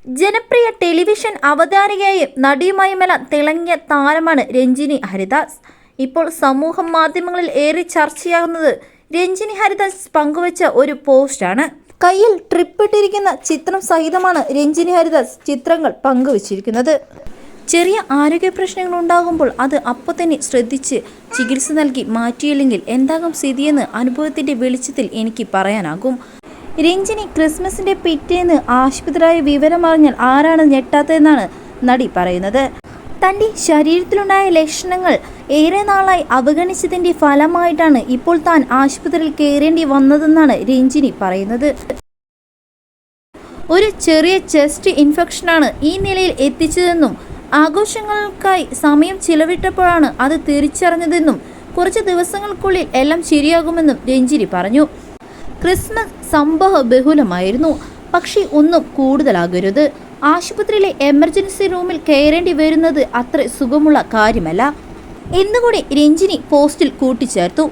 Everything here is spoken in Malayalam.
ജനപ്രിയ ടെലിവിഷൻ അവതാരകയായും നടിയുമായുമെല്ലാം തിളങ്ങിയ താരമാണ് രഞ്ജിനി ഹരിദാസ്. ഇപ്പോൾ സമൂഹ മാധ്യമങ്ങളിൽ ഏറെ ചർച്ചയാകുന്നത് രഞ്ജിനി ഹരിദാസ് പങ്കുവച്ച ഒരു പോസ്റ്റാണ്. കയ്യിൽ ട്രിപ്പിട്ടിരിക്കുന്ന ചിത്രം സഹിതമാണ് രഞ്ജിനി ഹരിദാസ് ചിത്രങ്ങൾ പങ്കുവച്ചിരിക്കുന്നത്. ചെറിയ ആരോഗ്യ പ്രശ്നങ്ങൾ ഉണ്ടാകുമ്പോൾ അത് അപ്പോൾ തന്നെ ശ്രദ്ധിച്ച് ചികിത്സ നൽകി മാറ്റിയില്ലെങ്കിൽ എന്താകും സ്ഥിതിയെന്ന് അനുഭവത്തിൻ്റെ വെളിച്ചത്തിൽ എനിക്ക് പറയാനാകും. രഞ്ജിനി ക്രിസ്മസിന്റെ പിറ്റേന്ന് ആശുപത്രിയായ വിവരമറിഞ്ഞാൽ ആരാണ് ഞെട്ടാത്തതെന്നാണ് നടി പറയുന്നത്. തൻ്റെ ശരീരത്തിലുണ്ടായ ലക്ഷണങ്ങൾ ഏറെ നാളായി അവഗണിച്ചതിൻ്റെ ഫലമായിട്ടാണ് ഇപ്പോൾ താൻ ആശുപത്രിയിൽ കയറേണ്ടി വന്നതെന്നാണ് രഞ്ജിനി പറയുന്നത്. ഒരു ചെറിയ ചെസ്റ്റ് ഇൻഫെക്ഷനാണ് ഈ നിലയിൽ എത്തിച്ചതെന്നും ആഘോഷങ്ങൾക്കായി സമയം ചിലവിട്ടപ്പോഴാണ് അത് തിരിച്ചറിഞ്ഞതെന്നും കുറച്ച് ദിവസങ്ങൾക്കുള്ളിൽ എല്ലാം ശരിയാകുമെന്നും രഞ്ജിനി പറഞ്ഞു. ക്രിസ്മസ് സംഭവ ബഹുലമായിരുന്നു, പക്ഷേ ഒന്നും കൂടുതലാകരുത്. ആശുപത്രിയിലെ എമർജൻസി റൂമിൽ കയറേണ്ടി വരുന്നത് അത്ര സുഖമുള്ള കാര്യമല്ല എന്നുകൂടി രഞ്ജിനി പോസ്റ്റിൽ കൂട്ടിച്ചേർത്തു.